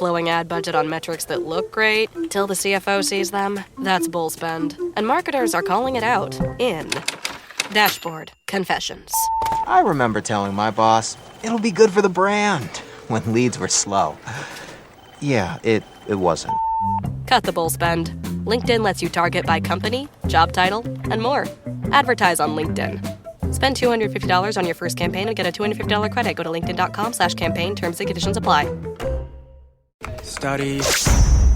Flowing ad budget on metrics that look great till the CFO sees them, that's bull spend. And marketers are calling it out in Dashboard Confessions. I remember telling my boss, it'll be good for the brand, when leads were slow. Yeah, it wasn't. Cut the bull spend. LinkedIn lets you target by company, job title, and more. Advertise on LinkedIn. Spend $250 on your first campaign and get a $250 credit. Go to linkedin.com/campaign. Terms and conditions apply. Study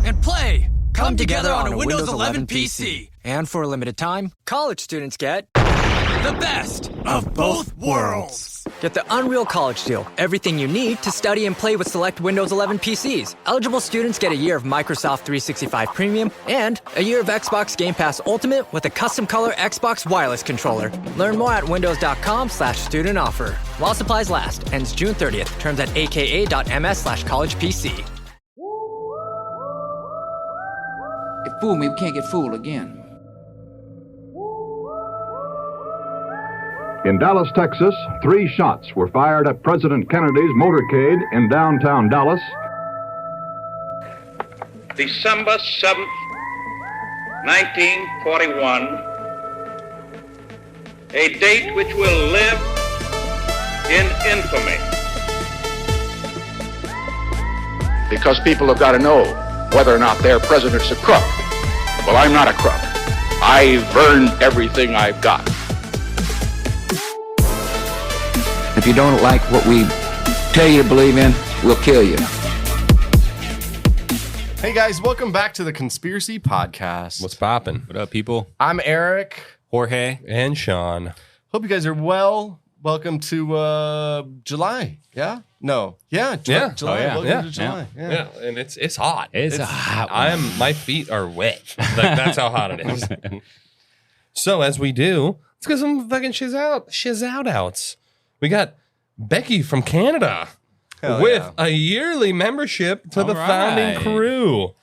and play come together on a Windows 11 PC. And for a limited time, college students get the best of both worlds. Get the Unreal College Deal. Everything you need to study and play with select Windows 11 PCs. Eligible students get a year of Microsoft 365 Premium and a year of Xbox Game Pass Ultimate with a custom color Xbox wireless controller. Learn more at windows.com/student offer. While supplies last. Ends June 30th. Terms at aka.ms/collegepc. If fool me, we can't get fooled again. In Dallas, Texas, 3 shots were fired at President Kennedy's motorcade in downtown Dallas. December 7th, 1941, a date which will live in infamy. Because people have got to know whether or not their president's a crook. Well, I'm not a crook. I've earned everything I've got. If you don't like what we tell you to believe in, we'll kill you. Hey guys, welcome back to the Conspiracy Podcast. What's poppin'? What up, people? I'm Eric. Jorge. And Sean. Hope you guys are well. Welcome to July. Yeah? No. Yeah. July. Oh, yeah. Welcome to July. Yeah. And it's hot. It's a hot one. My feet are wet. Like, that's how hot it is. So as we do, let's get some fucking shiz-out-outs. We got Becky from Canada with a yearly membership to the founding crew.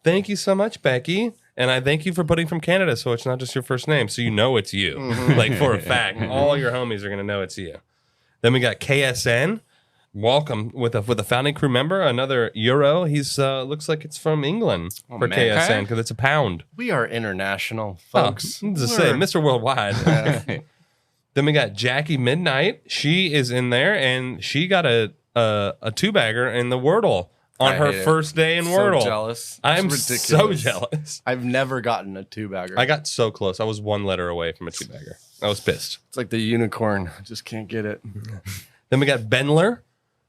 Thank you so much, Becky. And I thank you for putting from Canada, so it's not just your first name, so you know it's you. Like, for a fact. All your homies are going to know it's you. Then we got KSN. Welcome with a founding crew member, another Euro. He's looks like it's from England for KSN because it's a pound. We are international, folks. To say, Mr. Worldwide. Then we got Jackie Midnight. She is in there, and she got a 2-bagger in the Wordle on her first day in Wordle. So jealous. I'm so jealous. I've never gotten a 2-bagger. I got so close. I was 1 letter away from a 2-bagger. I was pissed. It's like the unicorn. I just can't get it. Then we got Benler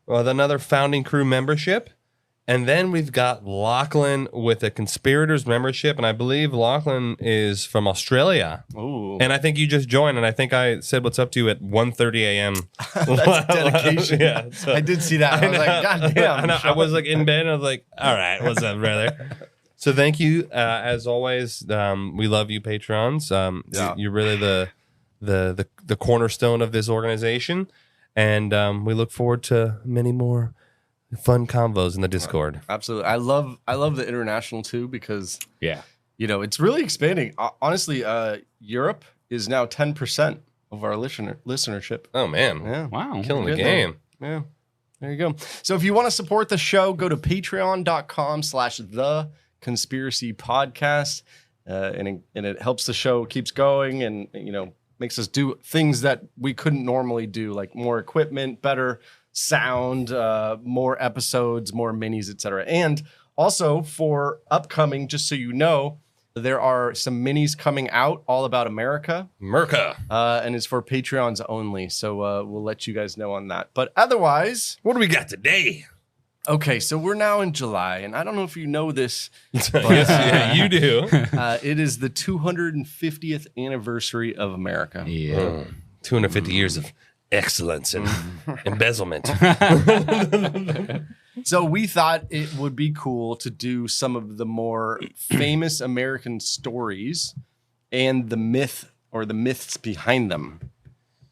with another founding crew membership. And then we've got Lachlan with a conspirators membership. And I believe Lachlan is from Australia. Ooh. And I think you just joined. And I think I said what's up to you at 1:30 a.m. That's dedication. Yeah, so, I did see that. I was like, God damn. I was like in bed. And I was like, all right, what's up, brother? So thank you. As always, we love you, patrons. You're really the cornerstone of this organization. And we look forward to many more fun convos in the Discord. Absolutely. I love the international too because it's really expanding. Honestly, Europe is now 10% of our listenership. Oh man. Yeah. Wow. Killing the game. Yeah. There you go. So if you want to support the show, go to patreon.com/theconspiracypodcast. And it helps the show keeps going and makes us do things that we couldn't normally do, like more equipment, better sound, more episodes, more minis, etc. And also for upcoming, just so you know, there are some minis coming out all about America. And it's for Patreons only. So we'll let you guys know on that. But otherwise, what do we got today? Okay, so we're now in July, and I don't know if you know this. But, yes, you do. It is the 250th anniversary of America. Yeah. 250 years of excellence and embezzlement. So we thought it would be cool to do some of the more famous American stories and the myths behind them.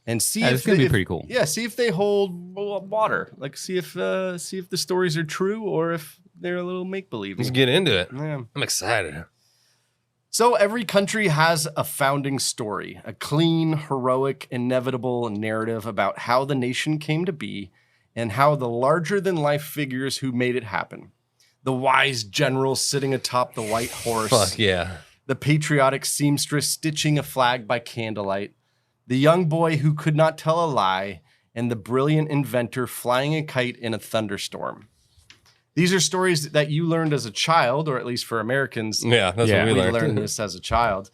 And see if it's gonna be pretty cool. Yeah, see if they hold water. Like see if the stories are true or if they're a little make-believe. Let's get into it. Yeah. I'm excited. So every country has a founding story, a clean, heroic, inevitable narrative about how the nation came to be and how the larger-than-life figures who made it happen. The wise general sitting atop the white horse. Fuck yeah. The patriotic seamstress stitching a flag by candlelight. The young boy who could not tell a lie. And the brilliant inventor flying a kite in a thunderstorm. These are stories that you learned as a child, or at least for Americans. Yeah, that's what we learned this as a child.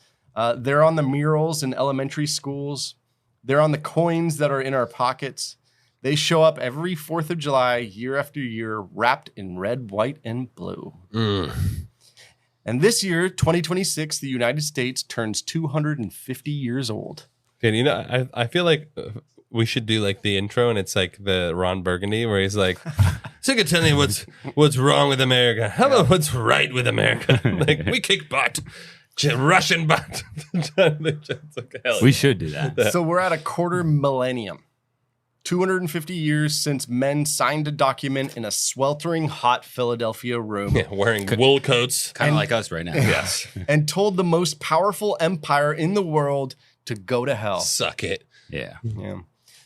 They're on the murals in elementary schools. They're on the coins that are in our pockets. They show up every 4th of July, year after year, wrapped in red, white, and blue. And this year, 2026, the United States turns 250 years old. Okay, you know, I feel like we should do like the intro, and it's like the Ron Burgundy where he's like, "So you can tell me what's wrong with America? How about what's right with America? Like we kick butt, Russian butt." We should do that. So we're at a quarter millennium. 250 years since men signed a document in a sweltering hot Philadelphia room. Yeah, wearing wool coats. Kind of like us right now. Yes. And told the most powerful empire in the world to go to hell. Suck it. Yeah.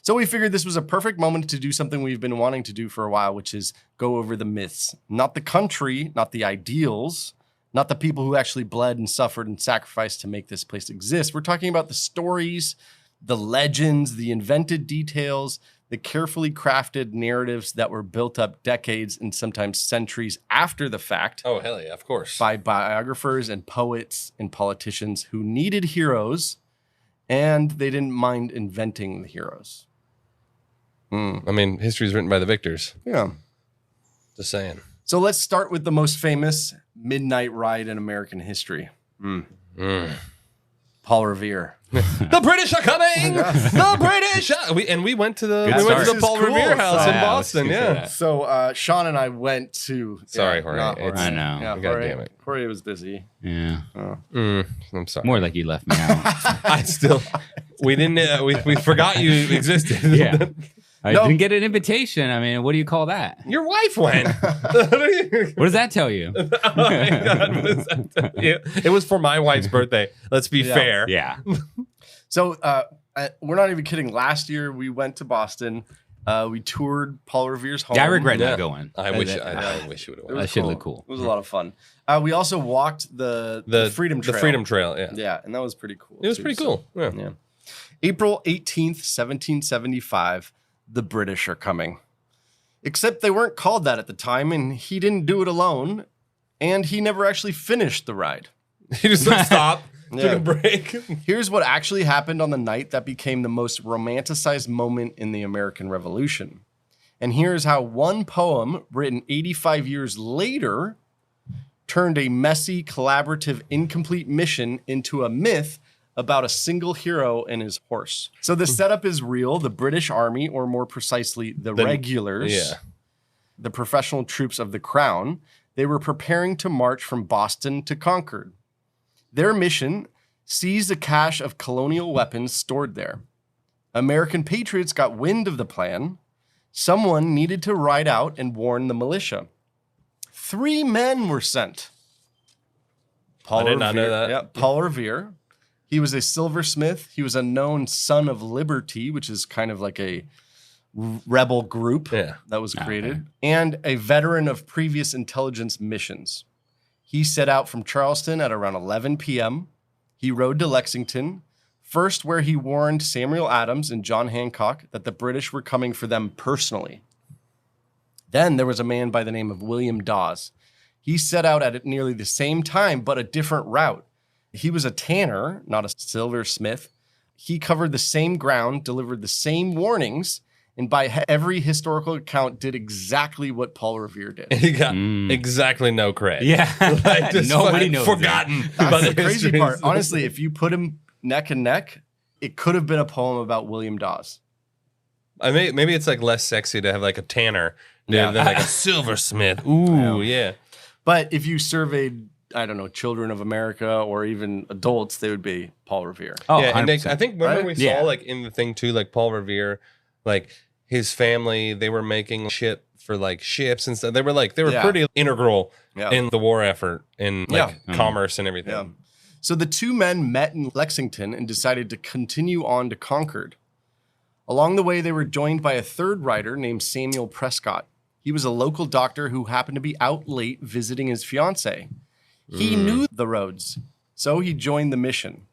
So we figured this was a perfect moment to do something we've been wanting to do for a while, which is go over the myths. Not the country, not the ideals, not the people who actually bled and suffered and sacrificed to make this place exist. We're talking about the stories, the legends, the invented details, the carefully crafted narratives that were built up decades and sometimes centuries after the fact. Oh, hell yeah, of course. By biographers and poets and politicians who needed heroes, and they didn't mind inventing the heroes. I mean, history's written by the victors. Yeah. Just saying. So let's start with the most famous midnight ride in American history. Paul Revere. The British are coming! The British! We went to the Paul Revere house in Boston. Yeah. So Sean and I went to. Sorry, Jorge. I know. Yeah, God damn it. Jorge was busy. Yeah. I'm sorry. More like you left me out. We didn't. We forgot you existed. Yeah. I didn't get an invitation. I mean, what do you call that? Your wife went. What does that tell you? Oh my God, what does that tell you? It was for my wife's birthday. Let's be fair. Yeah. So we're not even kidding. Last year we went to Boston. We toured Paul Revere's home. Yeah, I regret not going. I wish you would have went. That should look cool. It was a lot of fun. We also walked the Freedom Trail. The Freedom Trail, yeah. Yeah, and that was pretty cool. It was pretty cool. Yeah. April 18th, 1775. The British are coming. Except they weren't called that at the time, and he didn't do it alone, and he never actually finished the ride. He just stopped, took a break. Here's what actually happened on the night that became the most romanticized moment in the American Revolution. And here's how one poem written 85 years later turned a messy, collaborative, incomplete mission into a myth about a single hero and his horse. So the setup is real. The British Army, or more precisely, the regulars, the professional troops of the Crown, they were preparing to march from Boston to Concord. Their mission, seize a cache of colonial weapons stored there. American patriots got wind of the plan. Someone needed to ride out and warn the militia. 3 men were sent. I did not know that. Yeah, Paul Revere. He was a silversmith. He was a known son of Liberty, which is kind of like a rebel group that was created, and a veteran of previous intelligence missions. He set out from Charleston at around 11 p.m. He rode to Lexington, first where he warned Samuel Adams and John Hancock that the British were coming for them personally. Then there was a man by the name of William Dawes. He set out at nearly the same time, but a different route. He was a tanner, not a silversmith. He covered the same ground, delivered the same warnings, and by every historical account did exactly what Paul Revere did. He got exactly no credit. Yeah. Like, just Nobody knows. Forgotten. That's the crazy part. Honestly, if you put him neck and neck, it could have been a poem about William Dawes. Maybe it's like less sexy to have like a tanner than like a silversmith. Ooh, yeah. But if you surveyed, I don't know, children of America or even adults, they would be Paul Revere. Oh, yeah, and I think remember we saw like in the thing too, like Paul Revere, like his family, they were making shit for like ships and stuff. They were pretty integral in the war effort in like commerce and everything. Yeah. So the 2 men met in Lexington and decided to continue on to Concord. Along the way, they were joined by a 3rd rider named Samuel Prescott. He was a local doctor who happened to be out late visiting his fiancée. He knew the roads, so he joined the mission.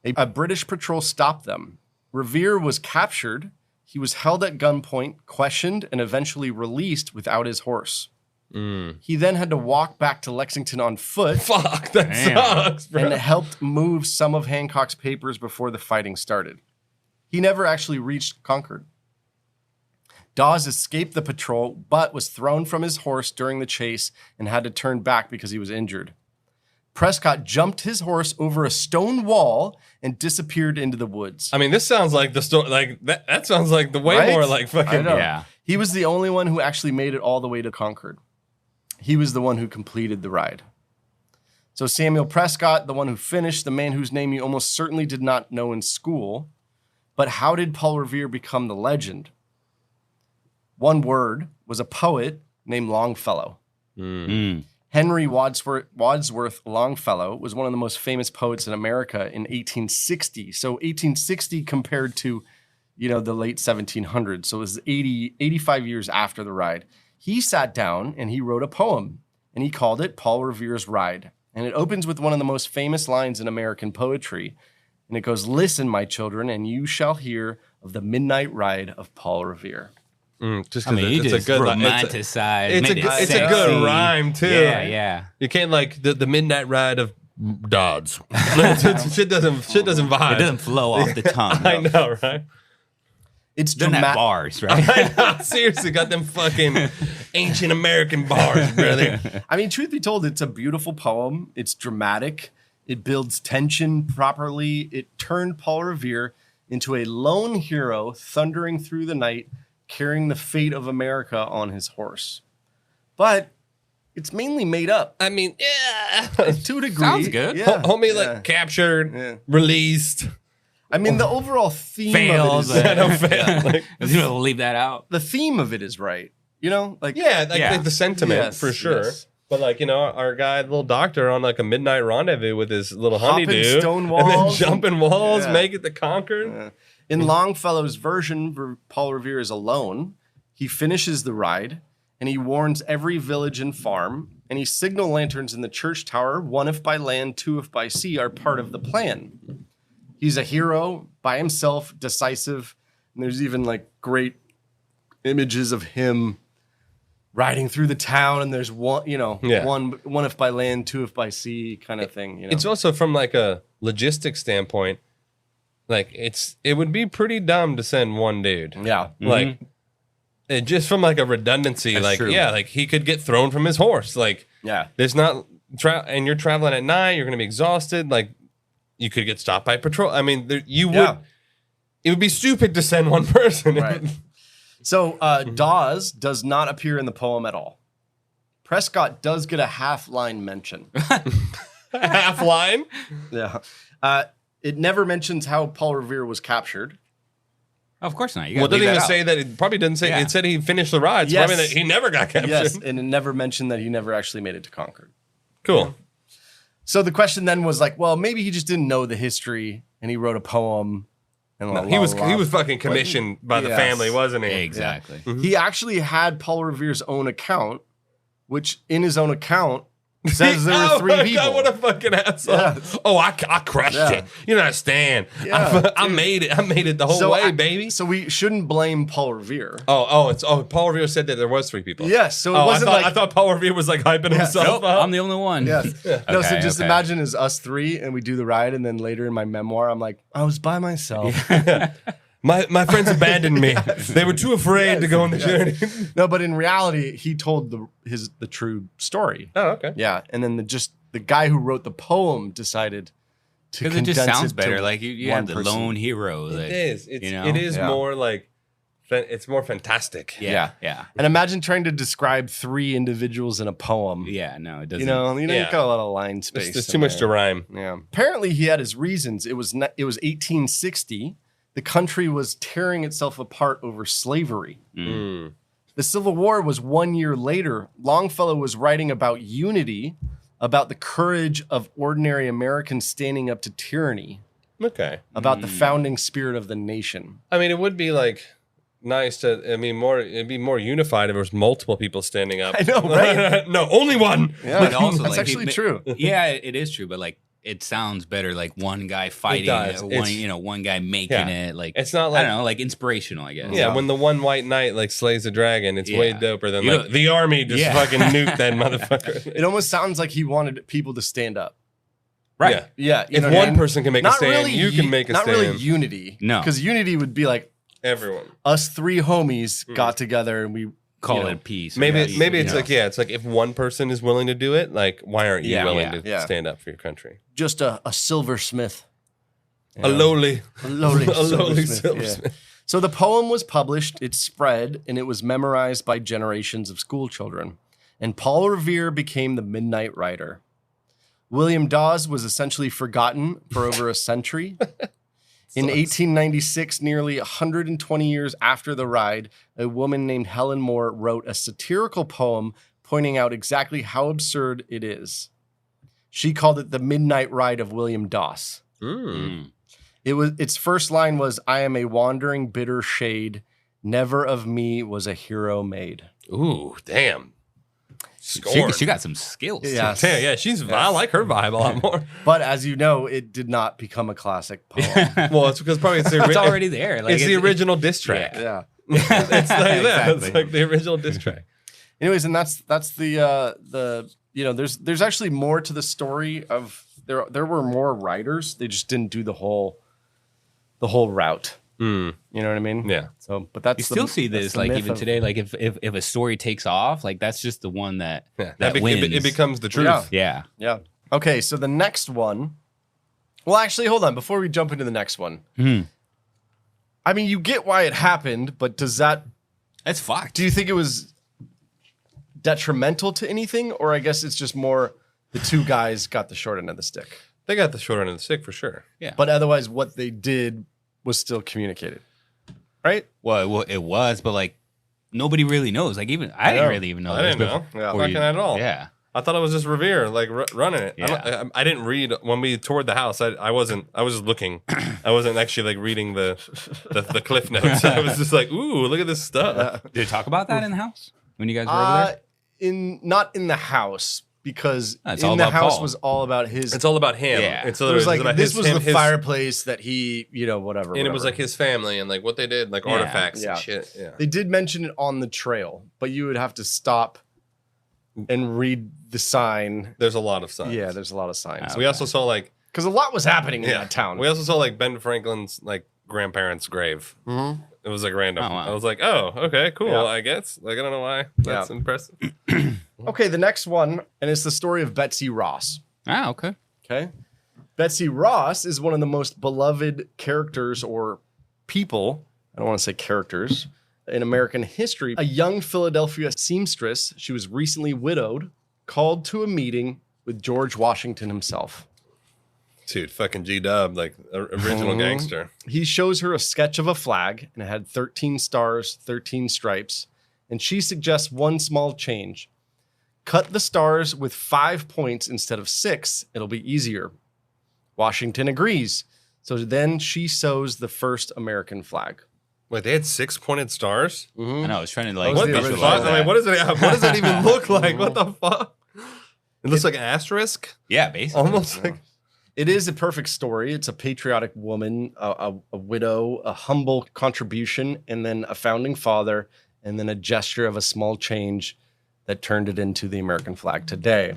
A British patrol stopped them. Revere was captured. He was held at gunpoint, questioned, and eventually released without his horse. He then had to walk back to Lexington on foot. Fuck, that sucks, bro. And helped move some of Hancock's papers before the fighting started. He never actually reached Concord. Dawes escaped the patrol, but was thrown from his horse during the chase and had to turn back because he was injured. Prescott jumped his horse over a stone wall and disappeared into the woods. I mean, this sounds like the story. Like that sounds like the way more like fucking. Yeah. He was the only one who actually made it all the way to Concord. He was the one who completed the ride. So Samuel Prescott, the one who finished, the man whose name you almost certainly did not know in school. But how did Paul Revere become the legend? One word was a poet named Longfellow. Henry Wadsworth Longfellow was one of the most famous poets in America in 1860. So 1860 compared to, the late 1700s. So it was 85 years after the ride. He sat down and he wrote a poem, and he called it Paul Revere's Ride. And it opens with one of the most famous lines in American poetry. And it goes, "Listen, my children, and you shall hear of the midnight ride of Paul Revere." Just because it's a good romanticize. It's a good rhyme too. Yeah. You can't like the midnight ride of Dodds. shit doesn't vibe. It doesn't flow off the tongue. I know, right? It's dramatic bars, right? I know, seriously, got them fucking ancient American bars, brother. I mean, truth be told, it's a beautiful poem. It's dramatic. It builds tension properly. It turned Paul Revere into a lone hero thundering through the night, carrying the fate of America on his horse. But it's mainly made up. I mean, yeah. To a degree. Sounds good. Yeah. Homie, captured, released. I mean, the overall theme Fails. of it is... We'll leave that out. The theme of it is right. Like the sentiment, for sure. Yes. But our guy, little doctor, on like a midnight rendezvous with his little honeydew, stone walls, and then jumping walls, make it to Concord. Yeah. In Longfellow's version, Paul Revere is alone. He finishes the ride, and he warns every village and farm, and he signal lanterns in the church tower, one if by land, two if by sea, are part of the plan. He's a hero by himself, decisive, and there's even great images of him riding through the town, and there's one if by land, two if by sea kind of thing. It's also from a logistics standpoint. It would be pretty dumb to send one dude. Yeah. Just from a redundancy. That's true. He could get thrown from his horse. There's not and you're traveling at night, you're gonna be exhausted. You could get stopped by patrol. I mean, it would be stupid to send one person. Right. So Dawes does not appear in the poem at all. Prescott does get a half-line mention. Half line? Yeah. It never mentions how Paul Revere was captured. Of course not. It didn't even say that. It probably didn't say. Yeah. It said he finished the ride. So probably that he never got captured. Yes, and it never mentioned that he never actually made it to Concord. Cool. Yeah. So the question then was well, maybe he just didn't know the history, and he wrote a poem. And he was fucking commissioned by the family, wasn't he? Exactly. Yeah. Mm-hmm. He actually had Paul Revere's own account, which in his own account says there were three people. God, what a fucking asshole. Yes. Oh, I crushed it. You don't understand. Yeah, I made it. I made it the whole way, baby. So we shouldn't blame Paul Revere. Paul Revere said that there was three people. Yes. So it wasn't I thought Paul Revere was hyping himself up. I'm the only one. Yes. No, so just imagine it's us three and we do the ride, and then later in my memoir, I'm like, I was by myself. My friends abandoned me. They were too afraid to go on the journey. No, but in reality, he told the true story. Oh, okay. Yeah, and then the guy who wrote the poem decided to condense it just sounds it better. To You have the lone hero. It is. It is more it's more fantastic. Yeah. And imagine trying to describe three individuals in a poem. Yeah, no, it doesn't. You got a lot of line space. There's too much to rhyme. Yeah. Apparently, he had his reasons. It was 1860. The country was tearing itself apart over slavery. The Civil War was 1 year later. Longfellow was writing about unity, about the courage of ordinary Americans standing up to tyranny. Okay. About the founding spirit of the nation. I mean, it would be nice to. I mean, it'd be more unified if there was multiple people standing up. I know, right? No, only one. Yeah, but also that's actually true. Yeah, it is true, but like it sounds better like one guy fighting it, one guy making it. Like it's not like, I don't know, like inspirational, I guess. Yeah, when the one white knight like slays a dragon, it's way doper than like the army just fucking nuke that motherfucker. It almost sounds like he wanted people to stand up. Right. Yeah. If one person can make a stand, you can make a stand. Not really unity. No. Because unity would be like everyone. Us three homies got together and we call it peace. Maybe it's like it's like if one person is willing to do it, like why aren't you willing to stand up for your country? Just a silversmith. A lowly silversmith. Yeah. So the poem was published, it spread, and it was memorized by generations of school children. And Paul Revere became the Midnight Rider. William Dawes was essentially forgotten for over a century. In 1896, nearly 120 years after the ride, a woman named Helen Moore wrote a satirical poem pointing out exactly how absurd it is. She called it The Midnight Ride of William Dawes. Its first line was, "I am a wandering bitter shade, never of me was a hero made." Ooh, damn. She got some skills. Yes. Yeah, I like her vibe a lot more. But as you know, it did not become a classic poem. Well, it's because probably it's already there. Like, it's the original diss track. Yeah. It's like that. It's like the original diss track. Anyways, and that's the there's actually more to the story of there were more writers. They just didn't do the whole route. You know what I mean? Yeah. So, but that's you still see this like even today. Like if a story takes off, like that's just the one that wins. It becomes the truth. Yeah. Okay, so the next one. Well, actually, hold on. Before we jump into the next one, I mean, you get why it happened, but that's fucked. Do you think it was detrimental to anything, or I guess it's just more the two guys got the short end of the stick? They got the short end of the stick for sure. Yeah. But otherwise, what they did was still communicated, right? Well, it was, but like nobody really knows. Like even I didn't really even know. I didn't know. Fucking at all. Yeah. I thought it was just Revere like running it. Yeah. I didn't read when we toured the house. I was just looking. I wasn't actually like reading the cliff notes. I was just like, ooh, look at this stuff. Did they talk about that in the house when you guys were over there? Not in the house. Because in the house Paul. was all about his. It's all about him. Yeah. It was like this was the fireplace that he, whatever. And it was like his family and like what they did, like artifacts and shit. Yeah. They did mention it on the trail, but you would have to stop and read the sign. There's a lot of signs. Yeah, there's a lot of signs. Okay. We also saw like because a lot was happening in that town. We also saw like Ben Franklin's like grandparents' grave. Mm-hmm. It was like random. Oh, wow. I was like, oh, okay, cool. I guess. Like I don't know why. That's impressive. Okay, the next one, and it's the story of Betsy Ross. Ah, okay. Okay. Betsy Ross is one of the most beloved characters or people, I don't want to say characters, in American history. A young Philadelphia seamstress, she was recently widowed, called to a meeting with George Washington himself. Dude, fucking G-Dub, like original gangster. He shows her a sketch of a flag, and it had 13 stars, 13 stripes, and she suggests one small change. Cut the stars with 5 points instead of 6. It'll be easier. Washington agrees. So then she sews the first American flag. Wait, they had 6-pointed stars? Mm-hmm. I know. I was trying to like. What the fuck? I mean, what does that even look like? What the fuck? It looks like an asterisk? Yeah, basically. Almost like. It is a perfect story. It's a patriotic woman, a widow, a humble contribution, and then a founding father, and then a gesture of a small change that turned it into the American flag today.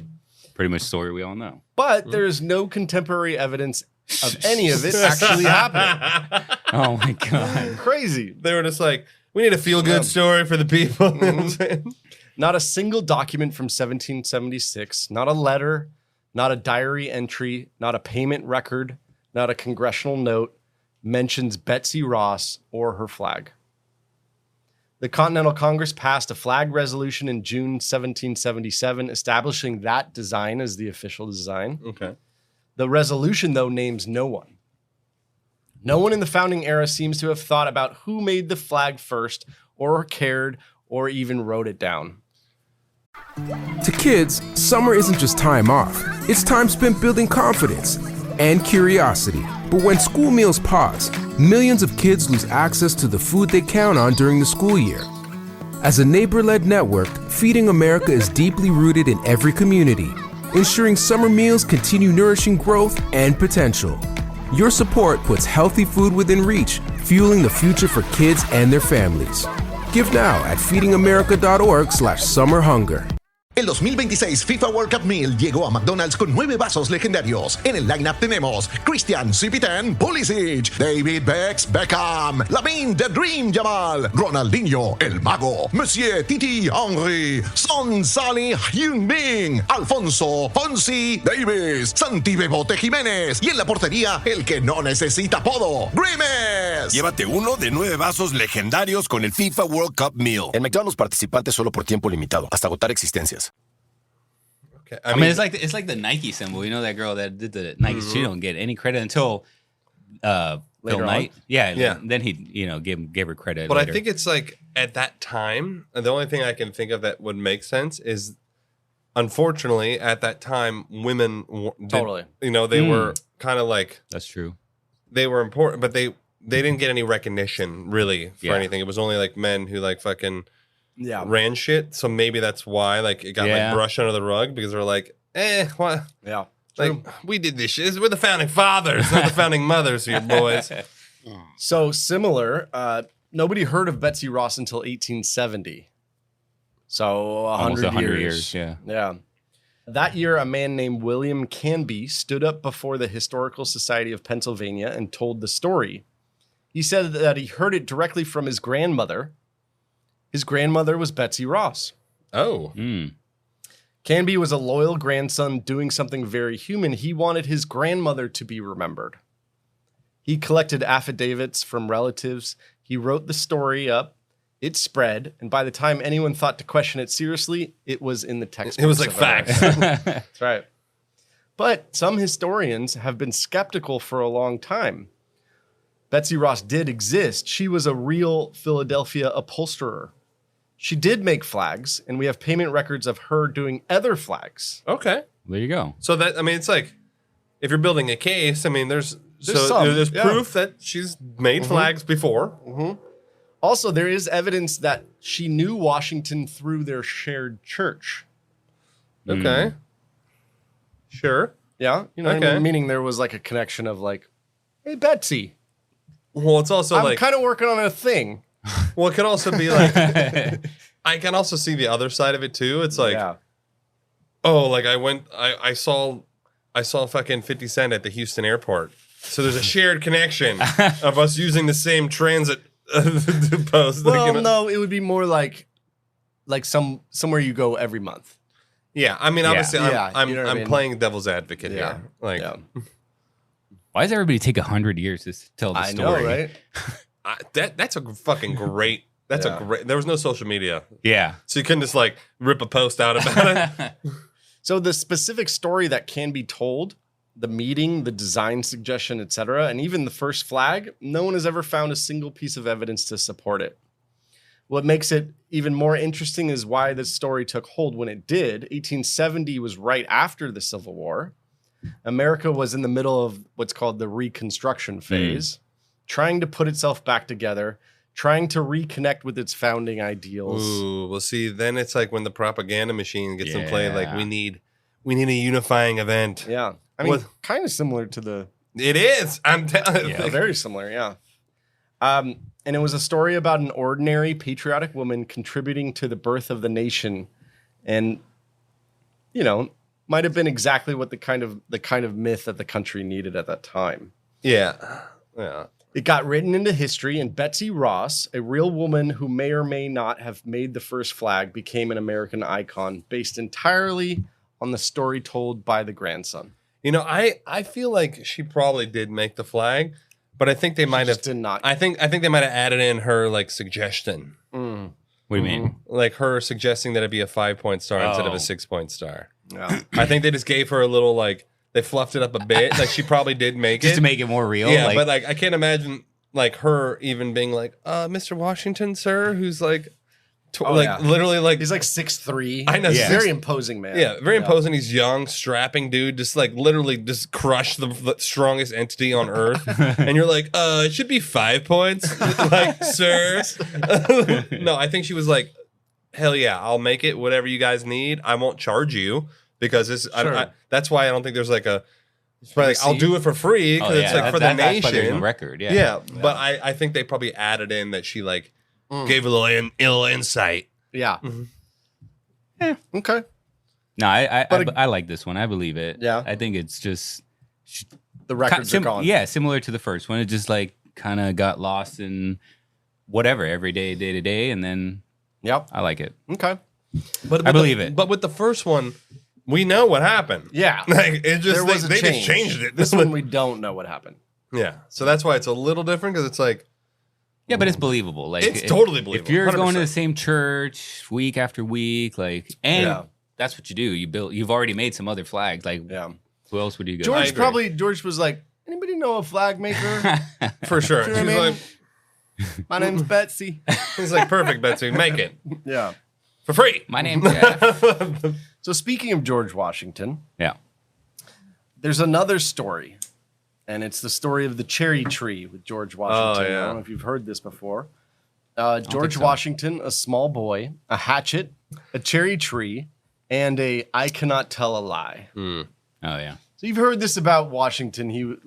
Pretty much story we all know. But there is no contemporary evidence of any of it actually happening. Oh my God. Crazy. They were just like, we need a feel-good story for the people. Mm-hmm. Not a single document from 1776, not a letter, not a diary entry, not a payment record, not a congressional note mentions Betsy Ross or her flag. The Continental Congress passed a flag resolution in June 1777, establishing that design as the official design. Okay. The resolution, though, names no one. No one in the founding era seems to have thought about who made the flag first, or cared, or even wrote it down. To kids, summer isn't just time off. It's time spent building confidence and curiosity. But when school meals pause, millions of kids lose access to the food they count on during the school year. As a neighbor-led network, Feeding America is deeply rooted in every community, ensuring summer meals continue nourishing growth and potential. Your support puts healthy food within reach, fueling the future for kids and their families. Give now at feedingamerica.org/summerhunger. El 2026 FIFA World Cup Meal llegó a McDonald's con 9 vasos legendarios. En el lineup tenemos Christian Cipitan, Pulisic, David Beckham, Lamine The Dream Yamal, Ronaldinho El Mago, Messier Titi Henry, Son Salih Heung-min, Alfonso Fonsi Davis, Santi Bebote Jiménez y en la portería el que no necesita apodo, Grimes. Llévate uno de 9 vasos legendarios con el FIFA World Cup Meal. En McDonald's participantes solo por tiempo limitado, hasta agotar existencias. Okay. I mean, it's like the Nike symbol. You know that girl that did the Nike? She don't get any credit until Bill Knight. Yeah. Then he, gave her credit. But later. I think it's like at that time, the only thing I can think of that would make sense is, unfortunately, at that time, women totally. They were kind of like that's true. They were important, but they didn't get any recognition really for anything. It was only like men who like fucking. Yeah, ran shit. So maybe that's why, like, it got like brushed under the rug because they're like, what? Yeah, like we did this shit. We're the founding fathers, not the founding mothers here, boys. So similar. Nobody heard of Betsy Ross until 1870. So 100 years. Yeah. That year, a man named William Canby stood up before the Historical Society of Pennsylvania and told the story. He said that he heard it directly from his grandmother. His grandmother was Betsy Ross. Oh. Canby was a loyal grandson doing something very human. He wanted his grandmother to be remembered. He collected affidavits from relatives. He wrote the story up. It spread. And by the time anyone thought to question it seriously, it was in the textbooks. It was like facts. That's right. But some historians have been skeptical for a long time. Betsy Ross did exist. She was a real Philadelphia upholsterer. She did make flags, and we have payment records of her doing other flags. Okay. There you go. So that, I mean, it's like, if you're building a case, I mean, there's proof that she's made flags before. Also, there is evidence that she knew Washington through their shared church. Okay. Sure. Yeah. You know what I mean? Meaning there was like a connection of like, hey, Betsy. Well, it's also I'm kind of working on a thing. Well, it could also be like, I can also see the other side of it too. It's like, like I saw fucking 50 Cent at the Houston airport. So there's a shared connection of us using the same transit post. Well, no, it would be more like somewhere you go every month. Yeah, I mean, obviously, I'm you know what I mean? playing devil's advocate here. Like, why does everybody take 100 years to tell the story? I know, right? That's a fucking great. That's a great. There was no social media. Yeah, so you couldn't just like rip a post out about it. So the specific story that can be told, the meeting, the design suggestion, etc., and even the first flag, no one has ever found a single piece of evidence to support it. What makes it even more interesting is why this story took hold when it did. 1870 was right after the Civil War. America was in the middle of what's called the Reconstruction phase, trying to put itself back together, trying to reconnect with its founding ideals. Ooh, well, see, then it's like when the propaganda machine gets in play, like we need a unifying event. Yeah. I mean, kind of similar to the... It is. I'm telling you. Yeah, very similar, yeah. And it was a story about an ordinary patriotic woman contributing to the birth of the nation. And, might have been exactly what the kind of myth that the country needed at that time. Yeah. It got written into history, and Betsy Ross, a real woman who may or may not have made the first flag, became an American icon based entirely on the story told by the grandson. I feel like she probably did make the flag, but I think they might have did not. I think they might have added in her like suggestion. What do you mean? Like her suggesting that it be a 5-point star instead of a 6-point star. Yeah. I think they just gave her a little like they fluffed it up a bit. Like she probably did make just it to make it more real. Yeah, but like I can't imagine like her even being like, Mr. Washington, sir, who's like Literally, like he's like 6'3". I know, very imposing man. Yeah, very imposing. He's young, strapping dude, just like literally just crush the strongest entity on earth. And you're like, it should be 5 points, like, sir. No, I think she was like, hell yeah, I'll make it. Whatever you guys need, I won't charge you because this. Sure. That's why I don't think there's like a. It's probably like, I'll do it for free because it's like for the nation. There's no record, yeah. But I think they probably added in that she like. Gave a little ill insight. Yeah. Mm-hmm. Yeah. Okay. No, I like this one. I believe it. Yeah. I think it's just the records are gone. Yeah, similar to the first one. It just like kind of got lost in whatever every day to day, and then I like it. Okay. But I believe it. But with the first one, we know what happened. Yeah. Like it just there was they a change. just changed it. This one we don't know what happened. Yeah. So that's why it's a little different because it's like. Yeah, but it's believable. Like it's totally believable. If you're 100%. going to the same church week after week, like, and that's what you do. You've already made some other flags. Like, who else would you go? George was like, anybody know a flag maker? For sure. You know what I mean? My name's Betsy. He's like, perfect, Betsy, make it. Yeah. For free. My name's Jeff. So speaking of George Washington, there's another story. And it's the story of the cherry tree with George Washington. I don't know if you've heard this before. George Washington, a small boy, a hatchet, a cherry tree, and a I cannot tell a lie. Oh, yeah. So you've heard this about Washington.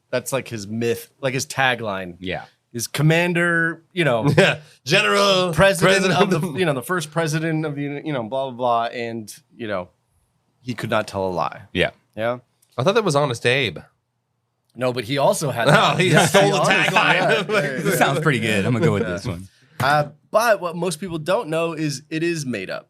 That's like his myth, like his tagline. Yeah. His commander, general, president of the, the first president of the, blah, blah, blah. And, he could not tell a lie. Yeah. Yeah. I thought that was Honest Abe. No, but he also had. He stole the tagline. This sounds pretty good. I'm gonna go with this one. But what most people don't know is it is made up.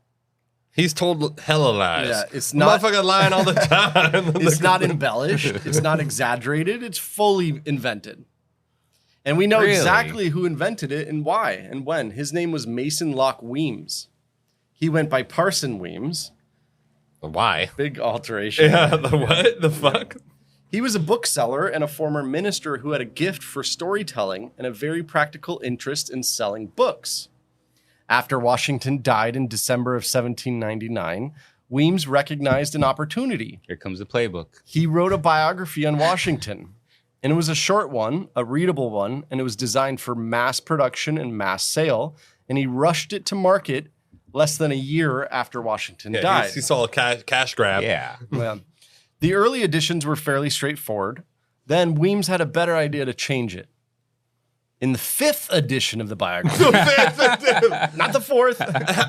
He's told hella lies. Yeah, it's not motherfucking lying all the time. It's not embellished. It's not exaggerated. It's fully invented, and we know exactly who invented it and why and when. His name was Mason Locke Weems. He went by Parson Weems. Why? Big alteration. Yeah. The what? The fuck? He was a bookseller and a former minister who had a gift for storytelling and a very practical interest in selling books. After Washington died in December of 1799, Weems recognized an opportunity. Here comes the playbook. He wrote a biography on Washington, and it was a short one, a readable one, and it was designed for mass production and mass sale, and he rushed it to market less than a year after Washington died. He saw a cash grab. Yeah. The early editions were fairly straightforward. Then Weems had a better idea to change it. In the 5th edition of the biography, not the 4th.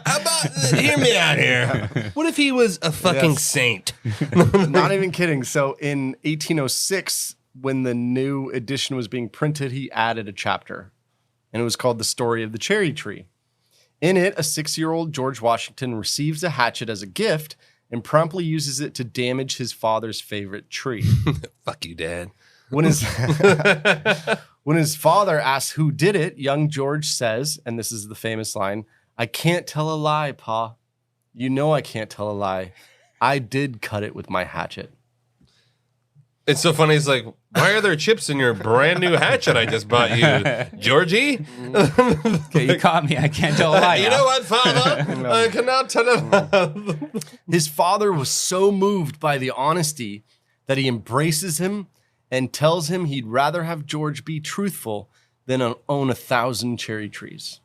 How about, hear me out here. What if he was a fucking saint? Not even kidding. So in 1806, when the new edition was being printed, he added a chapter, and it was called The Story of the Cherry Tree. In it, a 6-year-old George Washington receives a hatchet as a gift and promptly uses it to damage his father's favorite tree. Fuck you, Dad. When his father asks who did it, young George says, and this is the famous line, "I can't tell a lie, Pa. You know I can't tell a lie. I did cut it with my hatchet." It's so funny. It's like, why are there chips in your brand new hatchet I just bought you, Georgie? Okay, you caught me. I can't tell a lie. You know what, Father? I cannot tell a lie. His father was so moved by the honesty that he embraces him and tells him he'd rather have George be truthful than own 1,000 cherry trees.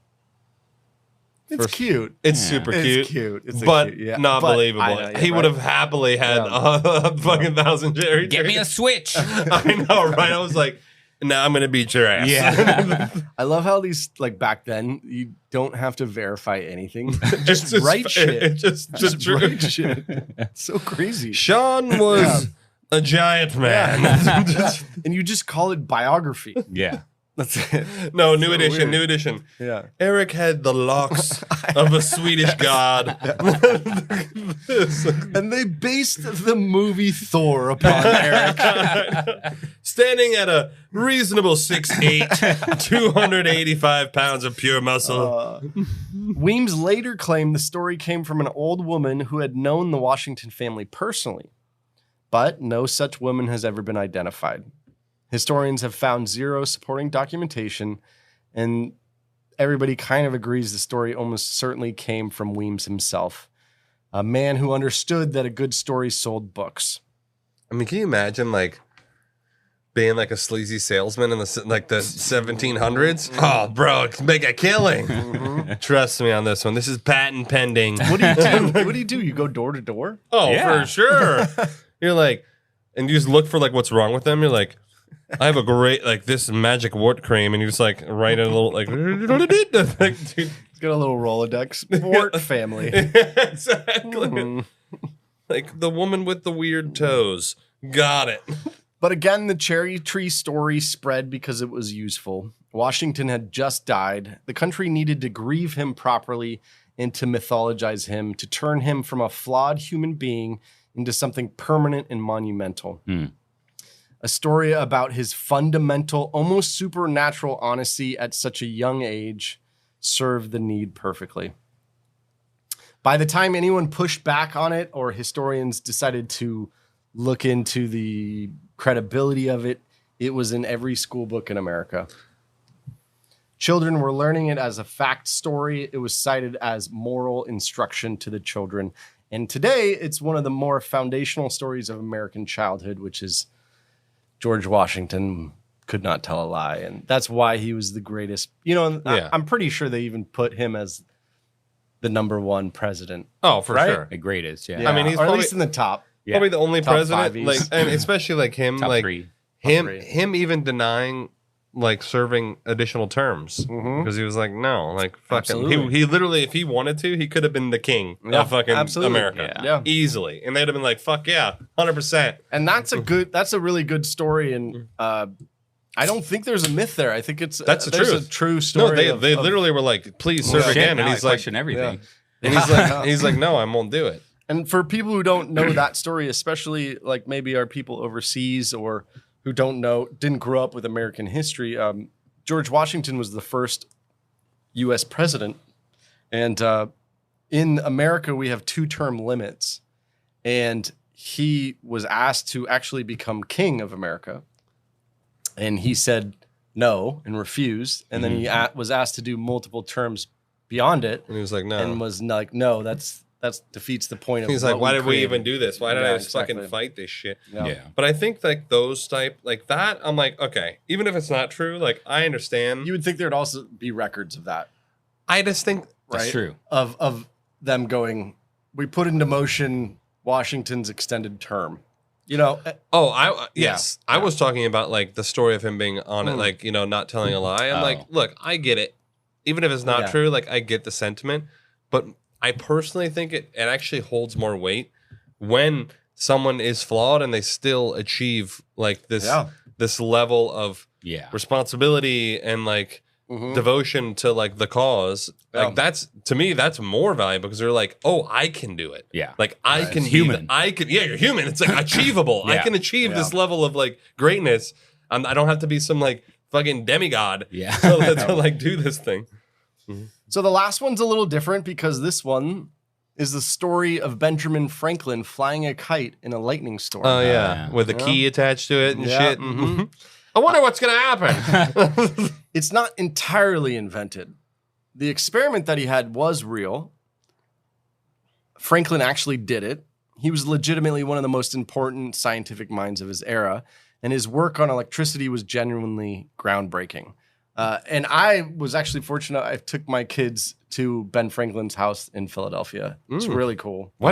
It's cute. It's super cute. It's cute. It's but cute, yeah. not believable. Know, he would have happily had a fucking 1,000 cherry trees. Get me a Switch. I know, right? I was like, now I'm going to beat your ass. Yeah. I love how these, like back then, you don't have to verify anything. just write shit. Just write shit. It's so crazy. Sean was a giant man. And you just call it biography. Yeah. That's it. No, new edition. Yeah. Eric had the locks of a Swedish god. And they based the movie Thor upon Eric. Standing at a reasonable 6'8", 285 pounds of pure muscle. Weems later claimed the story came from an old woman who had known the Washington family personally, but no such woman has ever been identified. Historians have found zero supporting documentation, and everybody kind of agrees the story almost certainly came from Weems himself, a man who understood that a good story sold books. I mean, can you imagine like being like a sleazy salesman in the 1700s? Oh, bro, make a killing. Trust me on this one. This is patent pending. What do you do? What do you do? You go door to door? Oh, for sure. You're like, and you just look for like what's wrong with them. You're like, I have a great like this magic wart cream, and you just like write in a little like, dude. It's got a little Rolodex. Wart family. Exactly. Like the woman with the weird toes. Got it. But again, the cherry tree story spread because it was useful. Washington had just died. The country needed to grieve him properly and to mythologize him, to turn him from a flawed human being into something permanent and monumental. A story about his fundamental, almost supernatural honesty at such a young age served the need perfectly. By the time anyone pushed back on it or historians decided to look into the credibility of it, it was in every school book in America. Children were learning it as a fact story. It was cited as moral instruction to the children. And today, it's one of the more foundational stories of American childhood, which is George Washington could not tell a lie. And that's why he was the greatest. You know, I'm pretty sure they even put him as the #1 president. Oh, for right? sure. The greatest, I mean, he's or probably, at least in the top. Probably the only Top president, five-ies. like, and especially like him, Top like three. him even denying like serving additional terms because he was like, no, like fuck him. He literally, if he wanted to, he could have been the king of fucking America, easily, and they'd have been like, fuck yeah, 100%. And that's a really good story, and I don't think there's a myth there. I think it's That's the there's truth. a true story. No, they literally were like, please serve again, and he's like, question everything. and he's like, no, I won't do it. And for people who don't know that story, especially like maybe our people overseas or who didn't grow up with American history, George Washington was the first U.S. president. And in America, we have 2-term limits. And he was asked to actually become king of America. And he said no and refused. And then he was asked to do multiple terms beyond it. And he was like, no. And was like, no, that defeats the point of. He's like, why did we even do this? Why did I just fucking fight this shit? Yeah. But I think like those type like that, I'm like, okay, even if it's not true, like I understand. You would think there'd also be records of that. I just think that's true. Of them going, we put into motion Washington's extended term. You know. I was talking about like the story of him being on it, like, you know, not telling a lie. I'm like, look, I get it. Even if it's not true, like I get the sentiment, but I personally think it actually holds more weight when someone is flawed and they still achieve like this level of responsibility and like devotion to like the cause. Like that's, to me, that's more valuable because they're like, oh, I can do it. Yeah. Like I can be human. You're human. It's like achievable. I can achieve this level of like greatness. I don't have to be some like fucking demigod to like do this thing. So the last one's a little different because this one is the story of Benjamin Franklin flying a kite in a lightning storm. Oh, yeah. With a key attached to it and shit. I wonder what's going to happen. It's not entirely invented. The experiment that he had was real. Franklin actually did it. He was legitimately one of the most important scientific minds of his era, and his work on electricity was genuinely groundbreaking. And I was actually fortunate. I took my kids to Ben Franklin's house in Philadelphia. It's really cool. We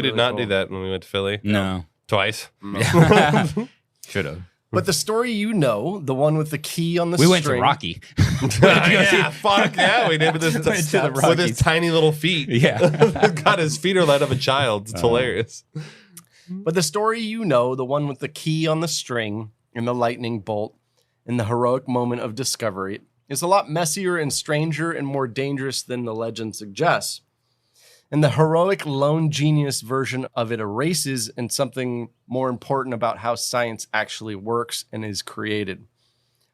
did not do that when we went to Philly. No. Twice. Should have. But the story the one with the key on the string. We went to Rocky. Fuck yeah, we did with his tiny little feet. Yeah. God, his feet are that of a child. It's hilarious. But the story the one with the key on the string and the lightning bolt, in the heroic moment of discovery, is a lot messier and stranger and more dangerous than the legend suggests. And the heroic lone genius version of it erases and something more important about how science actually works and is created.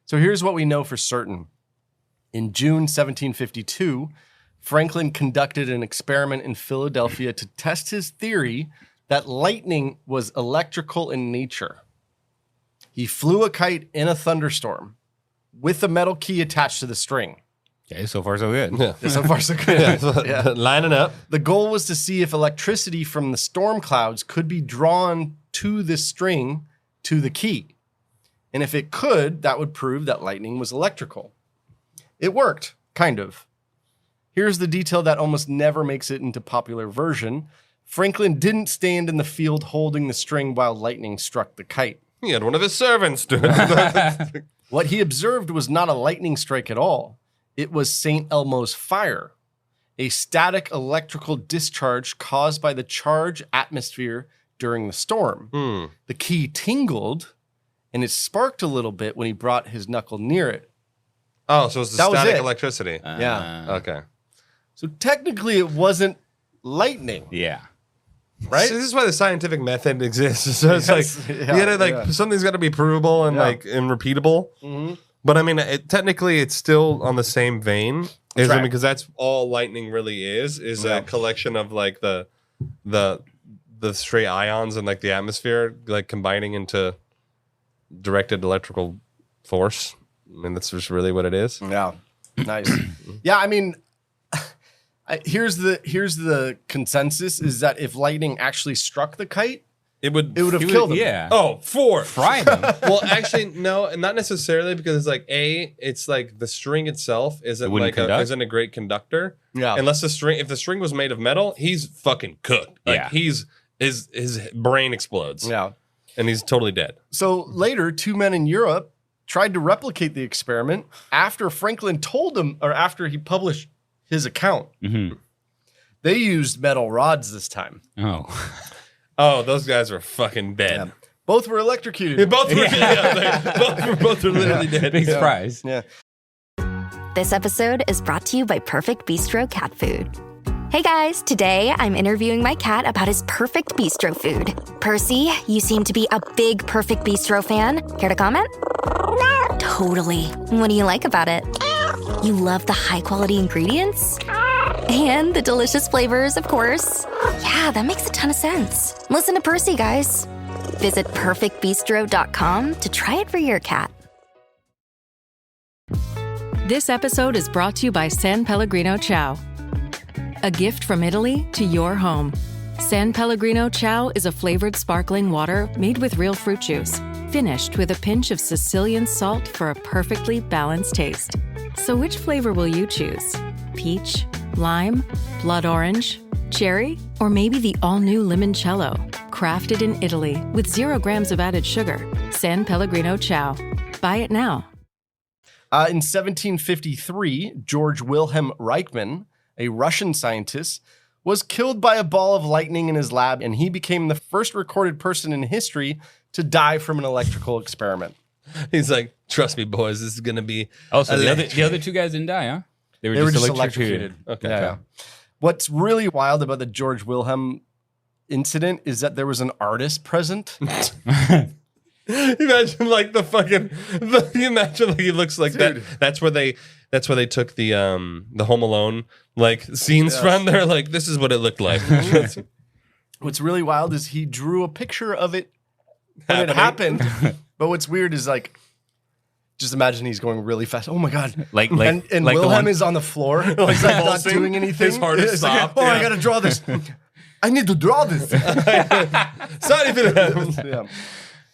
So here's what we know for certain. In June 1752, Franklin conducted an experiment in Philadelphia to test his theory that lightning was electrical in nature. He flew a kite in a thunderstorm with a metal key attached to the string. Okay, so far so good. Yeah. So far so good. Yeah. Lining up. The goal was to see if electricity from the storm clouds could be drawn to this string to the key. And if it could, that would prove that lightning was electrical. It worked, kind of. Here's the detail that almost never makes it into popular version. Franklin didn't stand in the field holding the string while lightning struck the kite. He had one of his servants do it. What he observed was not a lightning strike at all. It was St. Elmo's fire, a static electrical discharge caused by the charged atmosphere during the storm. The key tingled, and it sparked a little bit when he brought his knuckle near it. Oh, so it was the That was static it. electricity. Yeah. Okay. So technically it wasn't lightning. Yeah. Right? So this is why the scientific method exists. So it's like, you gotta, something's got to be provable and and repeatable. Mm-hmm. But I mean, technically, it's still on the same vein, right. because that's all lightning really is a collection of like the stray ions and like the atmosphere like combining into directed electrical force. I mean, that's just really what it is. Yeah, nice. Yeah, I mean, here's the consensus: is that if lightning actually struck the kite, it would have killed him. Yeah. Oh, fry them. Well, actually, no, not necessarily, because it's like it's like the string itself isn't isn't a great conductor. Yeah. Unless if the string was made of metal, he's fucking cooked. Like his brain explodes. Yeah. And he's totally dead. So later, 2 men in Europe tried to replicate the experiment after Franklin told them, or after he published his account. Mm-hmm. They used metal rods this time. Oh, those guys were fucking dead. Yeah. Both were electrocuted. Both were literally dead. Big surprise. Yeah. This episode is brought to you by Perfect Bistro Cat Food. Hey guys, today I'm interviewing my cat about his perfect bistro food. Percy, you seem to be a big Perfect Bistro fan. Care to comment? Totally. What do you like about it? You love the high quality ingredients? And the delicious flavors, of course. Yeah, that makes a ton of sense. Listen to Percy, guys. Visit perfectbistro.com to try it for your cat. This episode is brought to you by San Pellegrino Ciao. A gift from Italy to your home. San Pellegrino Ciao is a flavored sparkling water made with real fruit juice, finished with a pinch of Sicilian salt for a perfectly balanced taste. So which flavor will you choose? Peach, lime, blood orange, cherry, or maybe the all-new limoncello? Crafted in Italy with 0 grams of added sugar. San Pellegrino Ciao. Buy it now. In 1753, George Wilhelm Reichmann, a Russian scientist, was killed by a ball of lightning in his lab, and he became the first recorded person in history to die from an electrical experiment. He's like, trust me, boys, this is going to be... Oh, so the other 2 guys didn't die, huh? They were just electrocuted. Okay. Yeah. What's really wild about the George Wilhelm incident is that there was an artist present. Imagine like the fucking. Imagine like he looks like that. That's where they took the Home Alone like scenes from. They're like, this is what it looked like. What's really wild is he drew a picture of it when it happened. But what's weird is like, just imagine he's going really fast. Oh my god! And Wilhelm is on the floor. He's like not doing anything. His heart is stopped. Like, I gotta draw this. I need to draw this. Sorry for that. Yeah.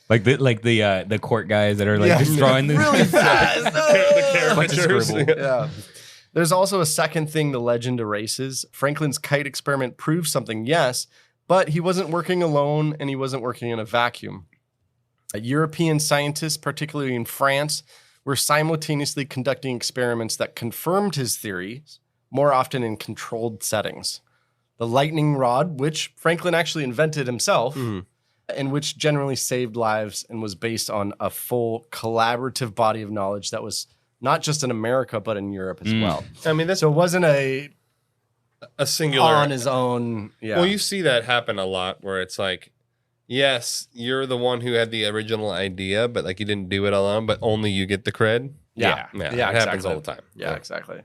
Like the court guys that are like just drawing this really fast. The caricatures. Yeah. There's also a second thing the legend erases. Franklin's kite experiment proved something, yes, but he wasn't working alone and he wasn't working in a vacuum. European scientists, particularly in France, were simultaneously conducting experiments that confirmed his theories, more often in controlled settings. The lightning rod, which Franklin actually invented himself, and which generally saved lives and was based on a full collaborative body of knowledge that was not just in America, but in Europe as well. I mean, so it wasn't a singular on his own. Yeah. Well, you see that happen a lot where it's like, yes, you're the one who had the original idea, but like you didn't do it alone, but only you get the cred. Yeah. It happens all the time. Yeah, exactly.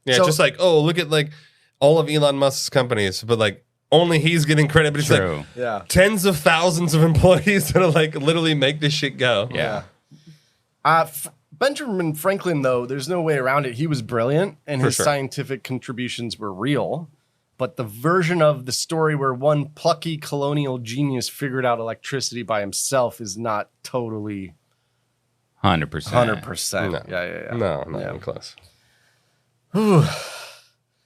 Yeah, So- just like, oh, look at like all of Elon Musk's companies, but like only he's getting credit, but it's like tens of thousands of employees that are like literally make this shit go. Yeah. Benjamin Franklin, though, there's no way around it. He was brilliant, and For his sure. scientific contributions were real. But the version of the story where one plucky colonial genius figured out electricity by himself is not totally 100%. 100%. Yeah. No, not even close.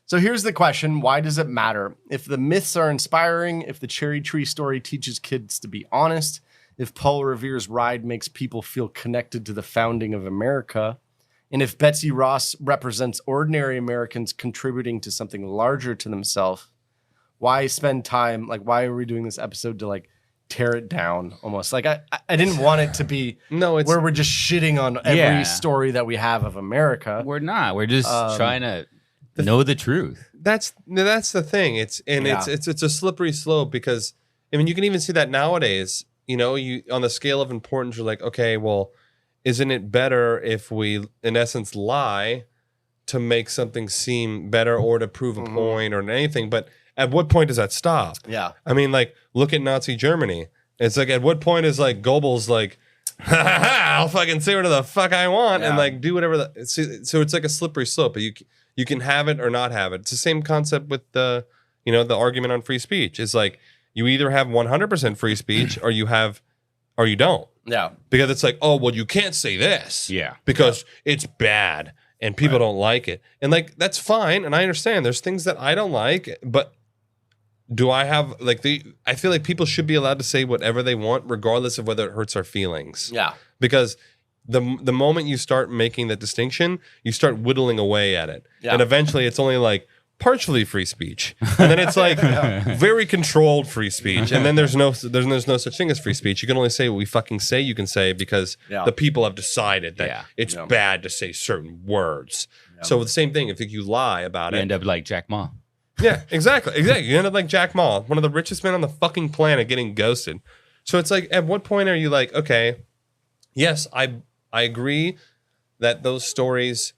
So here's the question. Why does it matter? If the myths are inspiring, if the cherry tree story teaches kids to be honest, if Paul Revere's ride makes people feel connected to the founding of America, and if Betsy Ross represents ordinary Americans contributing to something larger to themselves, why spend time, like, why are we doing this episode to, like, tear it down almost? Like, I didn't want it to be where we're just shitting on every story that we have of America. We're not. We're just trying to know the truth. That's the thing. It's a slippery slope because, I mean, you can even see that nowadays. You know, you on the scale of importance, you're like, okay, well, isn't it better if we, in essence, lie to make something seem better or to prove a point or anything? But at what point does that stop? Yeah. I mean, like, look at Nazi Germany. It's like, at what point is like Goebbels like, ha ha ha, I'll fucking say whatever the fuck I want and like do whatever. So it's like a slippery slope. But you can have it or not have it. It's the same concept with the argument on free speech. It's like you either have 100% free speech or you don't. Yeah. Because it's like, oh, well, you can't say this. Yeah. Because it's bad and people don't like it. And like, that's fine. And I understand there's things that I don't like, but do I have I feel like people should be allowed to say whatever they want, regardless of whether it hurts our feelings. Yeah. Because the moment you start making that distinction, you start whittling away at it. Yeah. And eventually it's only like partially free speech. And then it's like very controlled free speech. And then there's no such thing as free speech. You can only say what we fucking say you can say because the people have decided that it's bad to say certain words. So the same thing, if you lie about it. You end up like Jack Ma. Yeah, exactly. You end up like Jack Ma, one of the richest men on the fucking planet, getting ghosted. So it's like, at what point are you like, okay, yes, I agree that those stories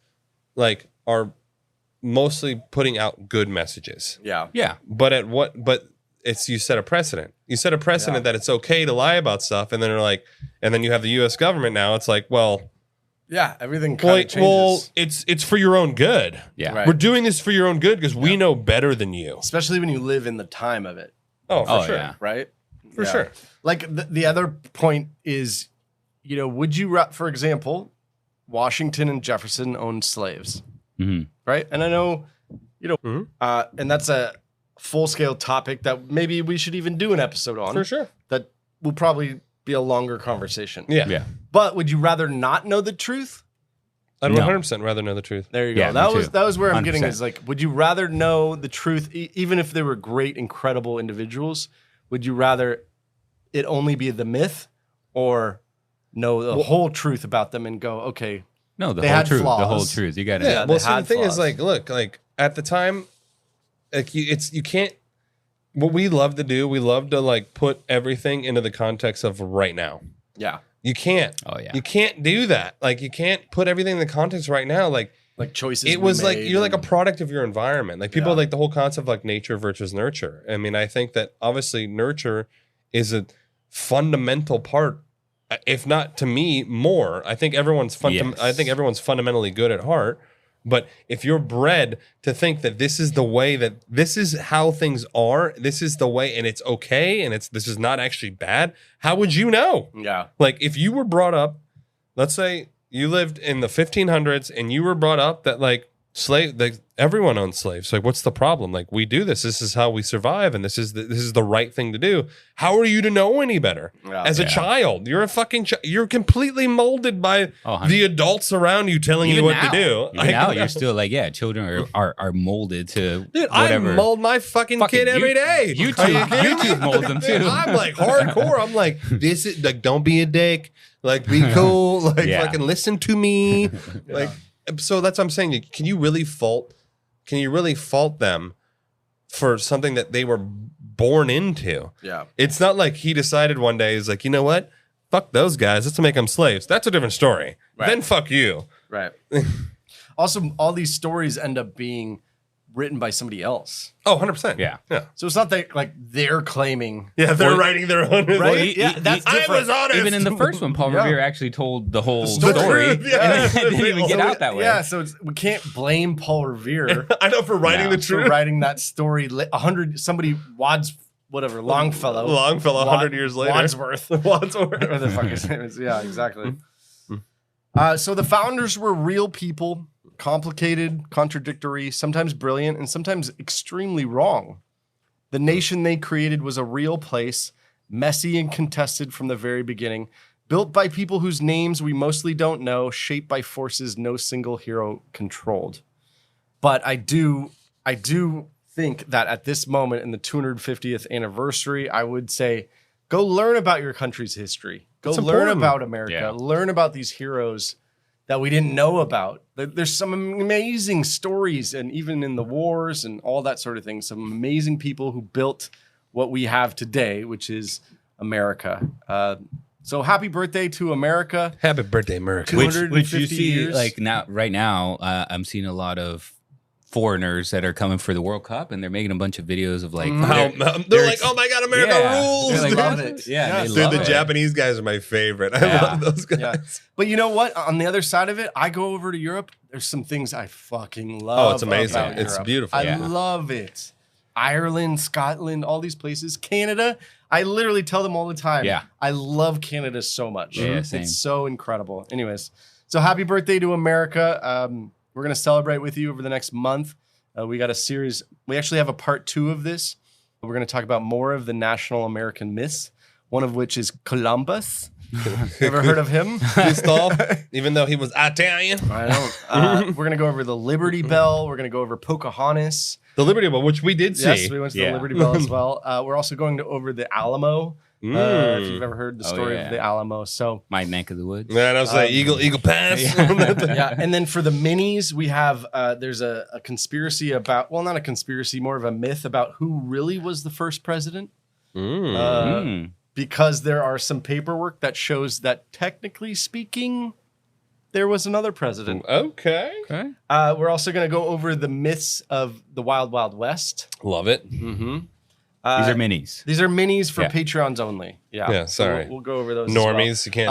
like are mostly putting out good messages. Yeah. Yeah. But you set a precedent. You set a precedent that it's okay to lie about stuff, and then you have the US government now. It's like, well, yeah, everything kind of changes. Well, it's for your own good. Yeah. Right. We're doing this for your own good because we know better than you. Especially when you live in the time of it. Oh, for sure. Yeah. Right? For sure. Like the other point is, would you, for example, Washington and Jefferson owned slaves, right? And I know, and that's a full-scale topic that maybe we should even do an episode on. For sure. That will probably be a longer conversation. Yeah. But would you rather not know the truth? I'd 100% rather know the truth. There you go. Yeah, that was where I'm 100%. getting is like, would you rather know the truth, even if they were great, incredible individuals? Would you rather it only be the myth, or know the whole truth about them and go, okay, No, the they whole had truth. flaws. The whole truth. You got to. Yeah. they Well, so the had thing is, flaws. like, look, like at the time, like you can't. What we love to do, we love to like put everything into the context of right now. Yeah. You can't. Oh yeah. You can't do that. Like you can't put everything in the context right now. Like choices. it was like you're like a product of your environment. Like people like the whole concept of like nature versus nurture. I mean, I think that obviously nurture is a fundamental part, if not to me more. I think everyone's fundamentally good at heart. But if you're bred to think that this is the way, that this is how things are, this is the way, and it's okay, and this is not actually bad, how would you know? Yeah. Like if you were brought up, let's say you lived in the 1500s and you were brought up that like everyone owns slaves. Like what's the problem? Like we do this. This is how we survive, and this is the right thing to do. How are you to know any better? As a child, you're a fucking you're completely molded by the adults around you telling you what to do. Even now, you're still like, children are molded to Dude, whatever. I mold my fucking kid every day. YouTube molds them too. I'm like hardcore. I'm like, this is like, don't be a dick. Like, be cool. Like, fucking listen to me. Like, so that's what I'm saying. Can you really fault them for something that they were born into? Yeah. It's not like he decided one day, he's like, you know what? Fuck those guys. Let's make them slaves. That's a different story. Right. Then fuck you. Right. Also, all these stories end up being written by somebody else. Oh, 100%. Yeah. So it's not that like they're claiming. Yeah, they're writing their own. Right? That's different. I was honest. Even in the first one, Paul Revere actually told the whole story. story. Yeah. And it didn't even get out that way. Yeah, so we can't blame Paul Revere. I know for writing the truth. For writing that story. Longfellow, 100 years later. Wadsworth. Whatever the fuck his name is. Yeah, exactly. So the founders were real people, complicated, contradictory, sometimes brilliant, and sometimes extremely wrong. The nation they created was a real place, messy and contested from the very beginning, built by people whose names we mostly don't know, shaped by forces no single hero controlled. But I do think that at this moment in the 250th anniversary, I would say, go learn about your country's history. Go learn about America. Yeah. Learn about these heroes that we didn't know about. There's some amazing stories, and even in the wars and all that sort of thing, some amazing people who built what we have today, which is America. So happy birthday to America. Happy birthday, America. Which you see, years. like right now, I'm seeing a lot of foreigners that are coming for the World Cup, and they're making a bunch of videos of like they're like, oh my god, America rules. They love it. Yeah, dude, the Japanese guys are my favorite. I love those guys. Yeah. But you know what? On the other side of it, I go over to Europe. There's some things I fucking love. Oh, it's amazing. It's Europe. beautiful. I love it. Ireland, Scotland, all these places. Canada, I literally tell them all the time. Yeah. I love Canada so much. Yeah, same. It's so incredible. Anyways, so happy birthday to America. We're going to celebrate with you over the next month. We got a series. We actually have a part 2 of this. We're going to talk about more of the national American myths, one of which is Columbus. Ever heard of him? Christoph, even though he was Italian. I don't. We're going to go over the Liberty Bell. We're going to go over Pocahontas. The Liberty Bell, which we did see. Yes, we went to the Liberty Bell as well. We're also going to over the Alamo. If you've ever heard the story of the Alamo. So my neck of the woods. Man, I was like, Eagle Pass. Yeah, and then for the minis, we have, there's a conspiracy about, well, not a conspiracy, more of a myth about who really was the first president. Because there are some paperwork that shows that technically speaking, there was another president. Okay. We're also going to go over the myths of the Wild Wild West. Love it. Mm-hmm. These are minis. These are minis for Patreons only. Yeah. Yeah, sorry. So we'll go over those. Normies, as you can't.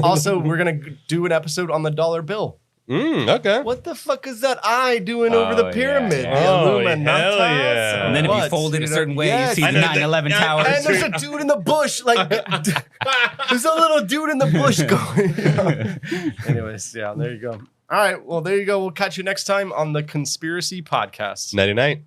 Also, we're going to do an episode on the dollar bill. Okay. What the fuck is that eye doing over the pyramid? Hell yeah. And then if you fold it a certain way, you see the 9/11 tower. And there's a dude in the bush. Like, there's a little dude in the bush going. Anyways, yeah, there you go. All right, well, there you go. We'll catch you next time on the Conspiracy Podcast. Nighty-night.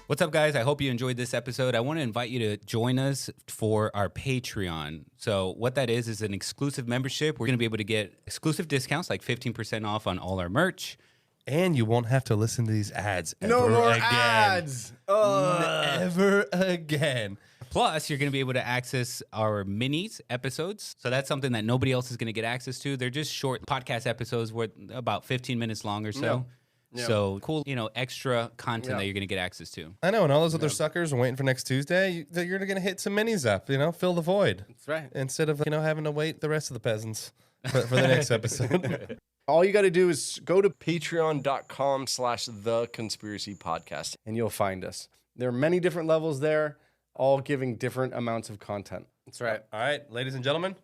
What's up, guys? I hope you enjoyed this episode. I want to invite you to join us for our Patreon. So what that is an exclusive membership. We're going to be able to get exclusive discounts, like 15% off on all our merch. And you won't have to listen to these ads ever No more again. ads. Never again. Plus, you're going to be able to access our minis episodes. So that's something that nobody else is going to get access to. They're just short podcast episodes worth about 15 minutes long or so. Yeah. So cool, extra content that you're going to get access to. I know, and all those other suckers are waiting for next Tuesday. You're going to hit some minis up, fill the void. That's right. Instead of, having to wait the rest of the peasants for the next episode. All you got to do is go to patreon.com/theconspiracypodcast and you'll find us. There are many different levels there, all giving different amounts of content. That's right. All right, ladies and gentlemen,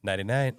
nighty-night.